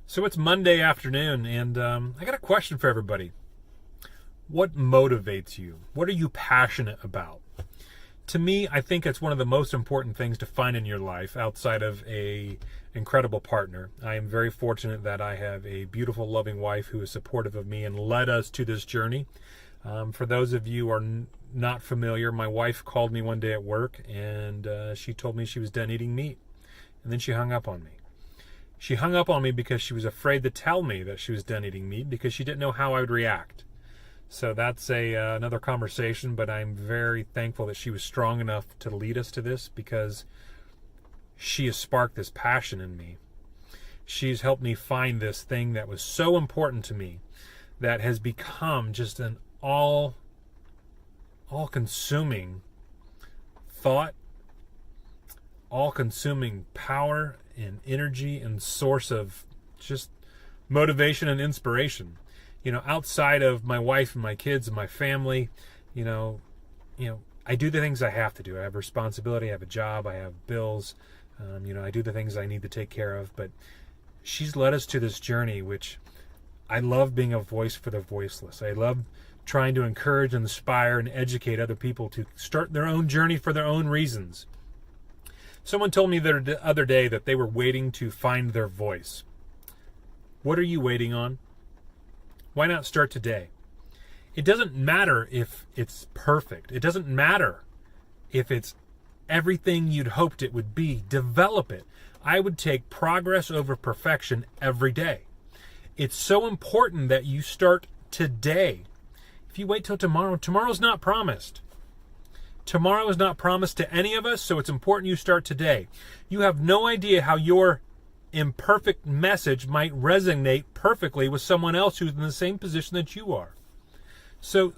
So it's Monday afternoon, and I got a question for everybody. What motivates you? What are you passionate about? To me, I think it's one of the most important things to find in your life outside of a incredible partner. I am very fortunate that I have a beautiful, loving wife who is supportive of me and led us to this journey. For those of you who are not familiar, my wife called me one day at work, and she told me she was done eating meat, and then she hung up on me. She hung up on me because she was afraid to tell me that she was done eating meat because she didn't know how I would react. So that's another conversation, but I'm very thankful that she was strong enough to lead us to this because she has sparked this passion in me. She's helped me find this thing that was so important to me that has become just an all-consuming thought, all-consuming power and energy and source of just motivation and inspiration. Outside of my wife and my kids and my family, I do the things I have to do. I have responsibility, I have a job, I have bills, I do the things I need to take care of. But she's led us to this journey, which I love being a voice for the voiceless. I love trying to encourage, inspire, and educate other people to start their own journey for their own reasons. Someone told me the other day that they were waiting to find their voice. What are you waiting on? Why not start today? It doesn't matter if it's perfect. It doesn't matter if it's everything you'd hoped it would be. Develop it. I would take progress over perfection every day. It's so important that you start today. If you wait till tomorrow, tomorrow's not promised. Tomorrow is not promised to any of us, so it's important you start today. You have no idea how your imperfect message might resonate perfectly with someone else who's in the same position that you are. So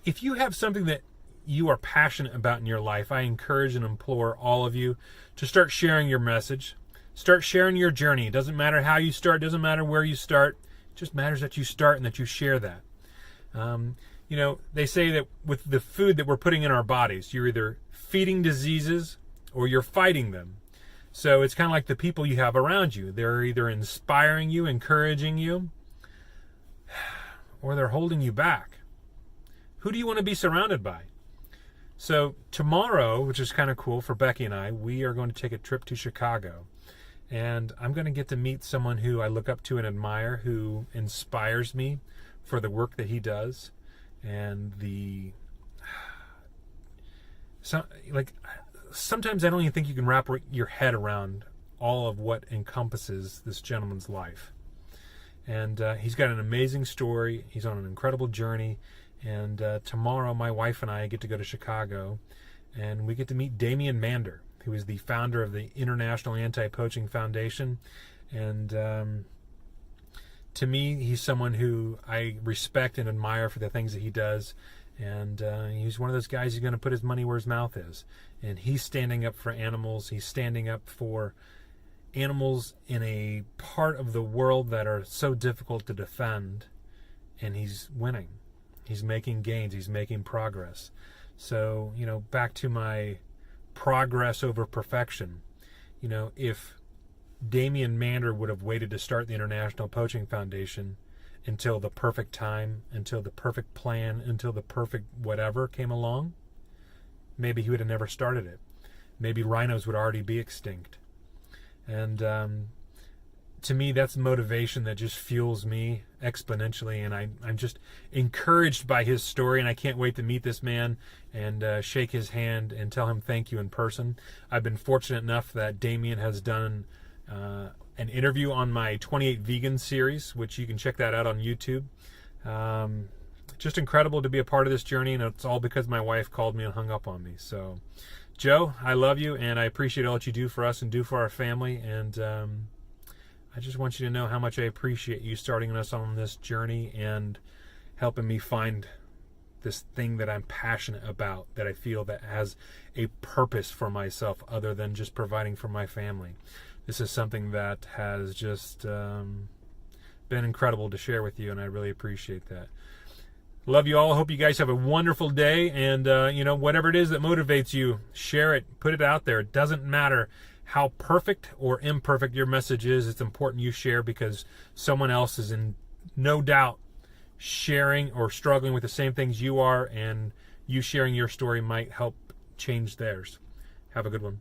if you have something that you are passionate about in your life, I encourage and implore all of you to start sharing your message. Start sharing your journey. It doesn't matter how you start. It doesn't matter where you start. It just matters that you start and that you share that. They say that with the food that we're putting in our bodies, you're either feeding diseases or you're fighting them. So it's kind of like the people you have around you. They're either inspiring you, encouraging you, or they're holding you back. Who do you want to be surrounded by? So tomorrow, which is kind of cool for Becky and I, we are going to take a trip to Chicago. And I'm going to get to meet someone who I look up to and admire, who inspires me for the work that he does. And sometimes I don't even think you can wrap your head around all of what encompasses this gentleman's life. And he's got an amazing story. He's on an incredible journey. And tomorrow, my wife and I get to go to Chicago, and we get to meet Damian Mander, who is the founder of the International Anti-Poaching Foundation. And to me, he's someone who I respect and admire for the things that he does. And he's one of those guys who's going to put his money where his mouth is. And he's standing up for animals. He's standing up for animals in a part of the world that are so difficult to defend. And he's winning. He's making gains. He's making progress. So, back to my progress over perfection. If Damian Mander would have waited to start the International Poaching Foundation until the perfect time, until the perfect plan, until the perfect whatever came along, maybe he would have never started it. Maybe rhinos would already be extinct. And to me, that's motivation that just fuels me exponentially, and I'm just encouraged by his story, and I can't wait to meet this man and shake his hand and tell him thank you in person. I've been fortunate enough that Damian has done an interview on my 28 Vegan series, which you can check that out on YouTube. Just incredible to be a part of this journey, and it's all because my wife called me and hung up on me. So, Joe, I love you, and I appreciate all that you do for us and do for our family, and I just want you to know how much I appreciate you starting us on this journey and helping me find this thing that I'm passionate about, that I feel that has a purpose for myself other than just providing for my family. This is something that has just been incredible to share with you, and I really appreciate that. Love you all. Hope you guys have a wonderful day, and whatever it is that motivates you, share it, put it out there. It doesn't matter how perfect or imperfect your message is, it's important you share, because someone else is in no doubt sharing or struggling with the same things you are, and you sharing your story might help change theirs. Have a good one.